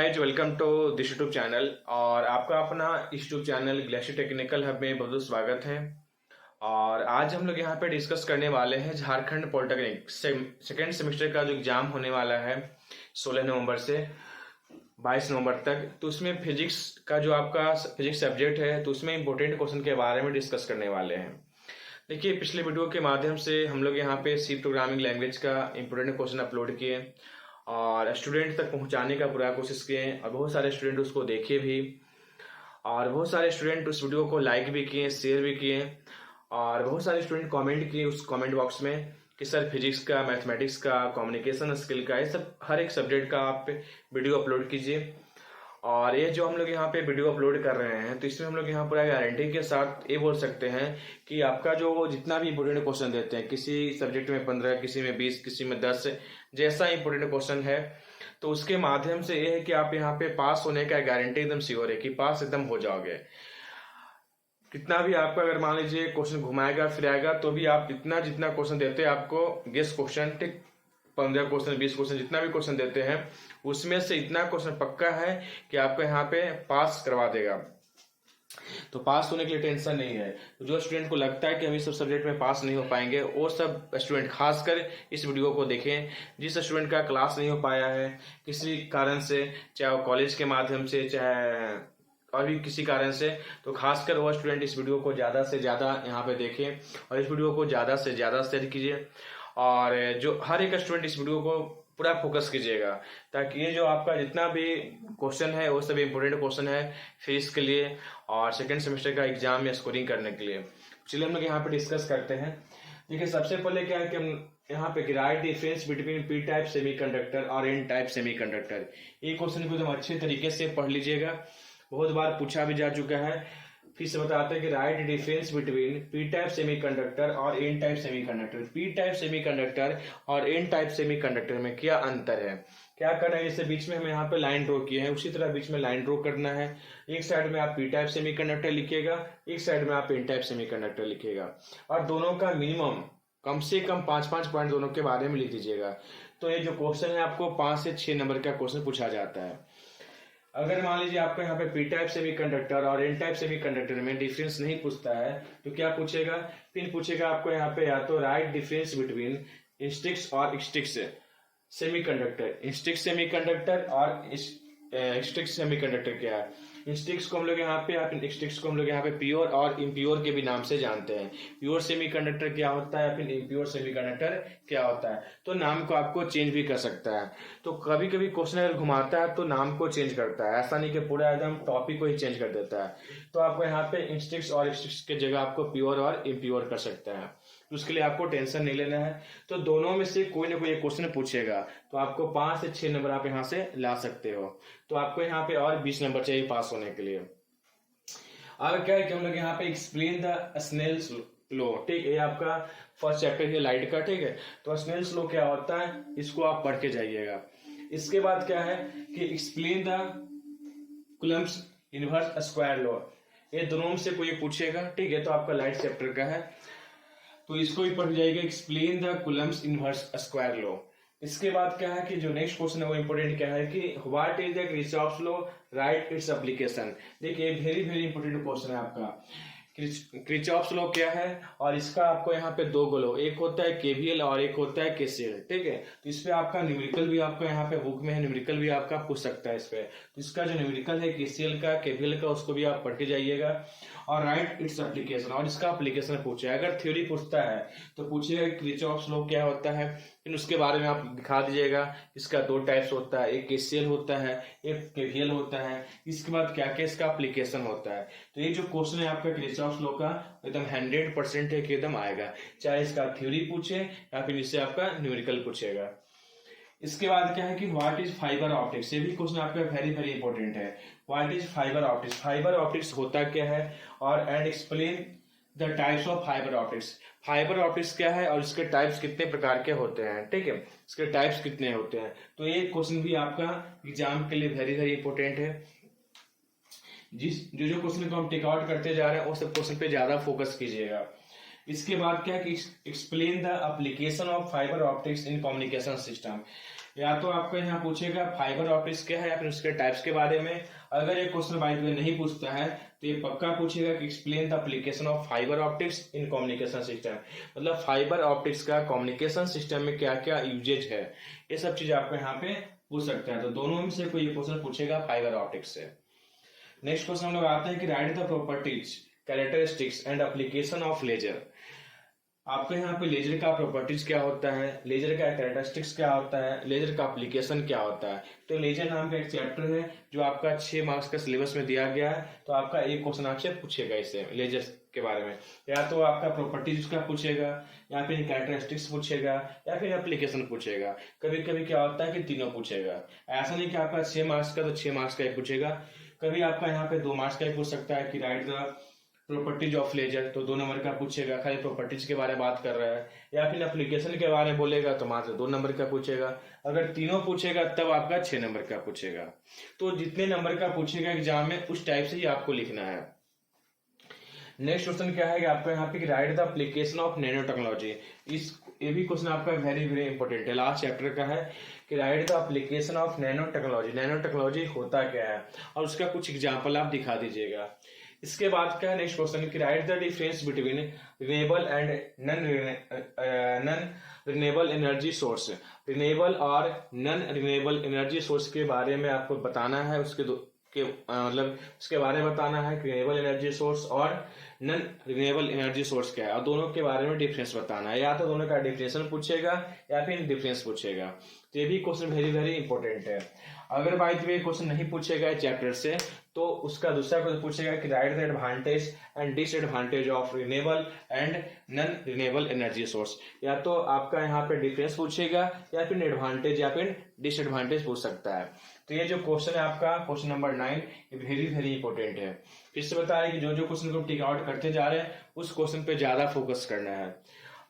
Guys, welcome to this YouTube channel. और आपका अपना YouTube channel glacier technical hub में बहुत बहुत स्वागत है। और आज हम लोग यहाँ पे डिस्कस करने वाले हैं झारखंड पॉलिटेक्निक सेकेंड सेमेस्टर का जो एग्जाम होने वाला है 16 नवंबर से 22 नवंबर तक। तो उसमें फिजिक्स का जो आपका फिजिक्स सब्जेक्ट है, तो उसमें इंपॉर्टेंट क्वेश्चन के बारे में डिस्कस करने वाले हैं। देखिए, पिछले वीडियो के माध्यम से हम लोग यहाँ पे सी प्रोग्रामिंग लैंग्वेज का इंपॉर्टेंट क्वेश्चन अपलोड किए और स्टूडेंट तक पहुंचाने का पूरा कोशिश किए और बहुत सारे स्टूडेंट उसको देखे भी और बहुत सारे स्टूडेंट उस वीडियो को लाइक भी किए, शेयर भी किए और बहुत सारे स्टूडेंट कमेंट किए उस कमेंट बॉक्स में कि सर फिजिक्स का, मैथमेटिक्स का, कम्युनिकेशन स्किल का, ये सब हर एक सब्जेक्ट का आप वीडियो अपलोड कीजिए। और ये जो हम लोग यहाँ पे वीडियो अपलोड कर रहे हैं, तो इसमें हम लोग यहाँ पूरा गारंटी के साथ ये बोल सकते हैं कि आपका जो जितना भी इंपोर्टेंट क्वेश्चन देते हैं, किसी सब्जेक्ट में 15, किसी में 20, किसी में 10, जैसा इंपोर्टेंट क्वेश्चन है, तो उसके माध्यम से ये है कि आप यहाँ पे पास होने का गारंटी एकदम श्योर है कि पास एकदम हो जाओगे। कितना भी आपका अगर मान लीजिए क्वेश्चन घुमाएगा फिराएगा, तो भी आप इतना जितना क्वेश्चन देते हैं आपको गेस क्वेश्चन, ठीक 15 क्वेश्चन, 20 क्वेश्चन, जितना भी क्वेश्चन देते हैं उसमें से इतना क्वेश्चन पक्का है कि आपको यहाँ पे पास करवा देगा। तो पास होने के लिए टेंशन नहीं है। तो जो स्टूडेंट को लगता है कि हम इस सब सब्जेक्ट में पास नहीं हो पाएंगे, वो सब स्टूडेंट खासकर इस वीडियो को देखें। जिस स्टूडेंट का क्लास नहीं हो पाया है किसी कारण से, चाहे वो कॉलेज के माध्यम से, चाहे और भी किसी कारण से, तो खासकर वो स्टूडेंट इस वीडियो को ज़्यादा से ज़्यादा यहाँ पे देखें और इस वीडियो को ज़्यादा से ज़्यादा शेयर कीजिए। और जो हर एक स्टूडेंट इस वीडियो को पूरा फोकस कीजिएगा, ताकि ये जो आपका जितना भी क्वेश्चन है वो सब इम्पोर्टेंट क्वेश्चन है फिजिक्स के लिए और सेकेंड सेमेस्टर का एग्जाम या स्कोरिंग करने के लिए। चलिए हम लोग यहाँ पे डिस्कस करते हैं। देखिए, सबसे पहले क्या है कि हम यहाँ पे right difference between P type semiconductor और एन टाइप सेमीकंडक्टर, ये क्वेश्चन को एकदम अच्छे तरीके से पढ़ लीजिएगा, बहुत बार पूछा भी जा चुका है। फिर से बताते हैं कि right difference between P type semiconductor और N type semiconductor. P type semiconductor और एन टाइप सेमीकंडक्टर में क्या अंतर है, क्या करना है। जैसे बीच में हम यहाँ पे लाइन ड्रॉ किए हैं, उसी तरह बीच में लाइन ड्रॉ करना है। एक साइड में आप पी टाइप सेमीकंडक्टर लिखिएगा, एक साइड में आप एन टाइप सेमीकंडक्टर लिखिएगा और दोनों का मिनिमम कम से कम 5-5 पॉइंट दोनों के बारे में लिख दीजिएगा। तो ये जो क्वेश्चन है आपको 5 से 6 नंबर का क्वेश्चन पूछा जाता है। अगर मान लीजिए आपको यहाँ पे पी टाइप सेमीकंडक्टर और एन टाइप सेमीकंडक्टर में डिफरेंस नहीं पूछता है, तो क्या पूछेगा, फिर पूछेगा आपको यहाँ पे या तो राइट डिफरेंस बिटवीन इंस्टिक्स और एक्सटिक्स सेमीकंडक्टर। इंस्टिक्स सेमीकंडक्टर और एक्सटिक्स सेमीकंडक्टर क्या है। इंस्टिक्स को हम लोग यहाँ पे एक्सटिक्स को हम लोग यहाँ पे प्योर और इम्प्योर के भी नाम से जानते हैं। प्योर सेमीकंडक्टर क्या होता है, फिर इम्प्योर सेमीकंडक्टर क्या होता है, तो नाम को आपको चेंज भी कर सकता है। तो कभी कभी क्वेश्चन अगर घुमाता है तो नाम को चेंज करता है, ऐसा नहीं कि पूरा एकदम टॉपिक को ही चेंज कर देता है। तो आपको यहाँ पे इंस्टिक्स और एक्सटिक्स के जगह आपको प्योर और इम्प्योर कर सकता है, तो उसके लिए आपको टेंशन नहीं लेना है। तो दोनों में से कोई ना कोई एक क्वेश्चन पूछेगा, तो आपको 5 से 6 नंबर आप यहाँ से ला सकते हो। तो आपको यहाँ पे और 20 नंबर चाहिए पास होने के लिए। अब क्या है कि हम लोग यहाँ पे एक्सप्लेन द स्नेल्स लॉ, ठीक है, ये आपका फर्स्ट चैप्टर है लाइट का, ठीक है। तो स्नेल्स लॉ क्या होता है, इसको आप पढ़ के जाइएगा। इसके बाद क्या है कि explain the Coulomb's inverse square law, ये दोनों में से कोई पूछेगा, ठीक है। तो आपका लाइट चैप्टर का है, तो इसको भी पढ़ जाएगा, explain the Coulomb's inverse square law. इसके बाद क्या है कि जो नेक्स्ट क्वेश्चन है वो इंपॉर्टेंट क्या है कि what is the Kirchhoff's law, right its application. देखिए, वेरी वेरी इंपॉर्टेंट क्वेश्चन है आपका। किरचॉफ्स लॉ क्या है, और इसका आपको यहाँ पे 2 लॉ, एक होता है केवीएल और एक होता है केसीएल, ठीक है। तो इस पे आपका न्यूमेरिकल भी आपका यहाँ पे बुक में है, न्यूमेरिकल भी आपका पूछ सकता है इस पे। तो इसका जो न्यूमेरिकल है केसीएल का, केवीएल का, उसको भी आप पढ़ के जाइएगा। और राइट इट्स एप्लीकेशन, और इसका एप्लीकेशन पूछे। अगर थ्योरी पूछता है तो पूछेगा किरचॉफ्स लॉ क्या होता है, फिर उसके बारे में आप दिखा दीजिएगा। इसका 2 टाइप्स होता है, एक केसीएल होता है, एक केवीएल होता है। इसके बाद क्या क्या इसका एप्लीकेशन होता है। तो ये जो क्वेश्चन है आपका किरचॉफ्स लॉ का, एकदम 100% है कि एकदम आएगा, चाहे इसका थ्योरी पूछे या फिर इससे आपका न्यूमेरिकल पूछेगा। इसके बाद क्या है कि व्हाट इज फाइबर ऑप्टिक्स, ये भी क्वेश्चन आपका वेरी वेरी इंपॉर्टेंट है। What is fibre optics, fibre optics होता क्या है, और and explain the types of fibre optics. Fibre optics क्या है और इसके टाइप्स कितने प्रकार के होते हैं, ठीक है, इसके टाइप्स कितने होते हैं। तो ये क्वेश्चन भी आपका एग्जाम के लिए वेरी वेरी इंपॉर्टेंट है। जो क्वेश्चन को हम टेक आउट करते जा रहे हैं वो सब क्वेश्चन पे ज्यादा फोकस कीजिएगा। इसके बाद क्या कि explain the application of fibre optics in communication system. या तो आपको यहाँ पूछेगा फाइबर ऑप्टिक्स क्या है या फिर उसके टाइप्स के बारे में। अगर ये क्वेश्चन बाय द वे नहीं पूछता है तो ये पक्का पूछेगा कि explain the application of fibre optics in communication system, मतलब फाइबर ऑप्टिक्स का कम्युनिकेशन सिस्टम में क्या क्या यूजेज है, ये सब चीज आपको यहाँ पे पूछ सकता है। तो दोनों में से कोई ये क्वेश्चन पूछेगा फाइबर ऑप्टिक्स से। नेक्स्ट क्वेश्चन हम लोग आते हैं कि write the properties, characteristics and application of laser. आपको यहाँ पे लेजर का प्रॉपर्टीज क्या होता है, लेजर का कैरेक्टरिस्टिक्स क्या होता है, लेजर का एप्लीकेशन क्या होता है। तो लेजर नाम का एक चैप्टर है जो आपका 6 मार्क्स का सिलेबस में दिया गया है। तो आपका एक क्वेश्चन आपसे पूछेगा इससे लेजर के बारे में, या तो आपका प्रॉपर्टीज का पूछेगा या फिर कैरेक्टरिस्टिक्स पूछेगा या फिर एप्लीकेशन पूछेगा। कभी कभी क्या होता है कि तीनों पूछेगा। ऐसा नहीं कि आपका 6 मार्क्स का तो 6 मार्क्स का ही पूछेगा, कभी आपका यहाँ पे 2 मार्क्स का ही पूछ सकता है कि write the properties of laser, तो 2 नंबर का पूछेगा, खाली प्रॉपर्टीज के बारे में बात कर रहा है। या फिर एप्लीकेशन के बारे में बोलेगा तो मात्र 2 नंबर का पूछेगा। अगर तीनों पूछेगा तब आपका 6 नंबर का पूछेगा। तो जितने नंबर का पूछेगा एग्जाम में उस टाइप से ही आपको लिखना है। नेक्स्ट क्वेश्चन क्या है कि आपको यहाँ पे right the application of nano technology. ये भी क्वेश्चन आपका वेरी वेरी इंपॉर्टेंट है, लास्ट चैप्टर का है कि write the application of nano technology. Nano technology होता क्या है और उसका कुछ एग्जाम्पल आप दिखा दीजिएगा। इसके बाद क्या है नेक्स्ट क्वेश्चन कि write the difference between renewable and non renewable energy source. Renewable और नॉन रिन्यूएबल एनर्जी सोर्स के बारे में आपको बताना है, मतलब उसके बारे में बताना है कि रिन्यूएबल एनर्जी सोर्स और नॉन रिन्यूएबल एनर्जी सोर्स क्या है और दोनों के बारे में डिफरेंस बताना है। या तो दोनों का डिफरेंशियल पूछेगा या फिर डिफरेंस पूछेगा। तो ये भी क्वेश्चन वेरी वेरी इंपॉर्टेंट है। अगर बाय द वे क्वेश्चन नहीं पूछेगा चैप्टर से तो उसका दूसरा क्वेश्चन पूछेगा कि write the advantage and disadvantage of renewable and non renewable energy source. या तो आपका यहाँ पे डिफरेंस पूछेगा या फिर एडवांटेज या फिर डिसएडवांटेज पूछ सकता है। तो ये जो क्वेश्चन है आपका क्वेश्चन नंबर 9 ये वेरी वेरी इंपॉर्टेंट है। फिर से बता रहे कि जो जो क्वेश्चन को टिक आउट करते जा रहे हैं उस क्वेश्चन पे ज्यादा फोकस करना है।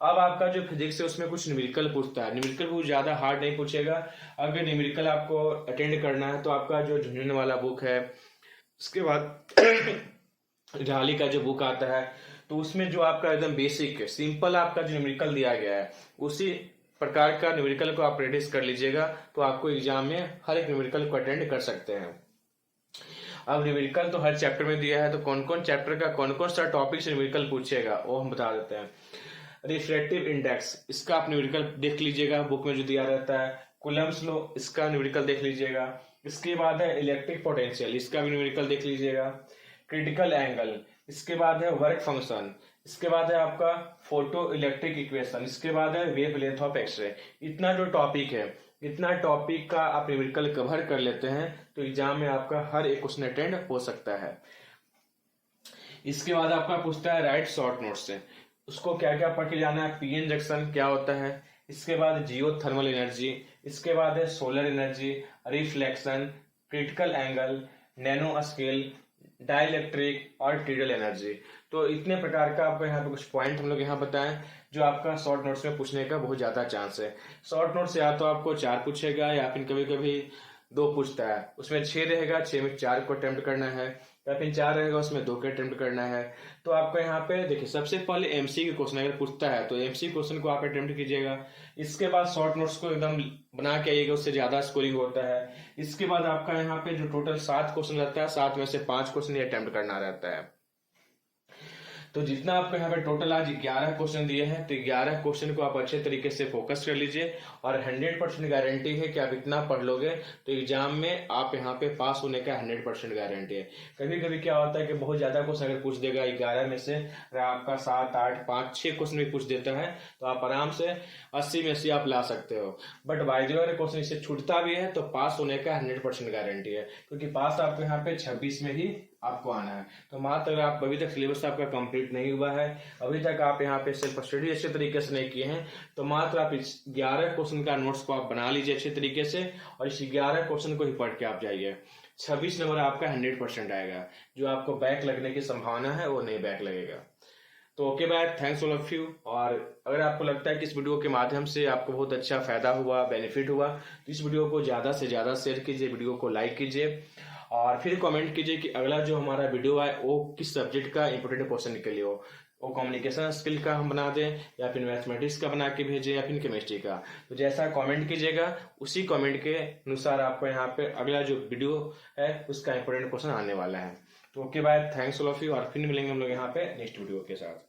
अब आपका जो फिजिक्स है उसमें कुछ न्यूमेरिकल पूछता है। न्यूमेरिकल बहुत ज्यादा हार्ड नहीं पूछेगा। अगर न्यूमेरिकल आपको अटेंड करना है तो आपका जो झुंझुनू वाला बुक है, उसके बाद झाली का जो बुक आता है, तो उसमें जो आपका एकदम बेसिक सिंपल आपका जो न्यूमेरिकल दिया गया है उसी प्रकार का न्यूमेरिकल को आप प्रैक्टिस कर लीजिएगा तो आपको एग्जाम में हर एक न्यूमेरिकल को अटेंड कर सकते हैं। अब न्यूमेरिकल तो हर चैप्टर में दिया है, तो कौन कौन चैप्टर का कौन कौन सा टॉपिक से न्यूमेरिकल पूछेगा वो हम बता देते हैं। रिफ्रैक्टिव इंडेक्स, इसका आप न्यूमेरिकल देख लीजिएगा बुक में जो दिया रहता है। कूलम्ब्स लॉ, इसका न्यूमेरिकल देख लीजिएगा। इसके बाद है इलेक्ट्रिक पोटेंशियल, इसका भी न्यूमेरिकल देख लीजिएगा। क्रिटिकल एंगल, इसके बाद है वर्क फंक्शन, इसके बाद है आपका फोटो इलेक्ट्रिक इक्वेशन, इसके बाद है वेव लेंथ ऑफ एक्सरे। इतना जो टॉपिक है, इतना टॉपिक का आप न्यूमेरिकल कवर कर लेते हैं तो एग्जाम में आपका हर एक क्वेश्चन अटेंड हो सकता है। इसके बाद आपका पूछता है राइट शॉर्ट नोट से, उसको क्या क्या पढ़ के जाना है। पीएन जंक्शन क्या होता है, इसके बाद जियो थर्मल एनर्जी, इसके बाद है solar energy, reflection, critical angle, nano scale, dielectric और टीडल एनर्जी। तो इतने प्रकार का आपको यहाँ पे कुछ पॉइंट हम लोग यहाँ बताएं जो आपका शॉर्ट नोट्स में पूछने का बहुत ज्यादा चांस है। शॉर्ट नोट से या तो आपको 4 पूछेगा या फिर कभी कभी 2 पूछता है। उसमें 6 रहेगा, 6 में 4 को अटेम्प्ट करना है, या फिर 4 रहेगा उसमें 2 के अटेम्प्ट करना है। तो आपको यहाँ पे देखिए सबसे पहले एमसीक्यू क्वेश्चन अगर पूछता है तो एमसीक्यू क्वेश्चन को आप अटेम्प्ट कीजिएगा। इसके बाद शॉर्ट नोट्स को एकदम बना के आइएगा, उससे ज्यादा स्कोरिंग होता है। इसके बाद आपका यहाँ पे जो टोटल 7 क्वेश्चन रहता है 7 में से 5 क्वेश्चन ही अटेम्प्ट करना रहता है। तो जितना आपको यहाँ पे टोटल आज 11 क्वेश्चन दिए हैं तो 11 क्वेश्चन को आप अच्छे तरीके से फोकस कर लीजिए और 100% गारंटी है कि आप इतना पढ़ लोगे तो एग्जाम में आप यहाँ पे पास होने का 100% गारंटी है। कभी कभी क्या होता है कि बहुत ज्यादा क्वेश्चन अगर पूछ देगा 11 में से, अगर आपका 7, 8, 5, 6 क्वेश्चन भी पूछ देता है तो आप आराम से 80 में 80 आप ला सकते हो। बट बाइजर क्वेश्चन इससे छूटता भी है तो पास होने का 100% गारंटी है, क्योंकि पास आपको यहाँ पे 26 में ही आपको आना है। तो मात्र अगर आप अभी तक सिलेबस आपका कंप्लीट नहीं हुआ है, अभी तक आप यहाँ पे सेल्फ स्टडी अच्छे तरीके से नहीं किए हैं, तो मात्र आप इस 11 क्वेश्चन का नोट्स को आप बना लीजिए अच्छे तरीके से और इस 11 क्वेश्चन को ही पढ़ के आप जाइए। 26 नंबर आपका 100% आएगा। जो आपको बैक लगने की संभावना है वो नहीं बैक लगेगा। तो okay bye, thanks all of you. और अगर आपको लगता है कि इस वीडियो के माध्यम से आपको बहुत अच्छा फायदा हुआ, बेनिफिट हुआ, तो इस वीडियो को ज्यादा से ज्यादा शेयर कीजिए, वीडियो को लाइक कीजिए और फिर कमेंट कीजिए कि अगला जो हमारा वीडियो है वो किस सब्जेक्ट का इंपोर्टेंट क्वेश्चन के लिए हो। वो कम्युनिकेशन स्किल का हम बना दें, या फिर मैथमेटिक्स का बना के भेजें, या फिर केमिस्ट्री का। तो जैसा कमेंट कीजिएगा उसी कमेंट के अनुसार आपको यहाँ पे अगला जो वीडियो है उसका इंपॉर्टेंट क्वेश्चन आने वाला है। तो okay bye, thanks all of you, और फिर मिलेंगे हम लोग यहाँ पे नेक्स्ट वीडियो के साथ।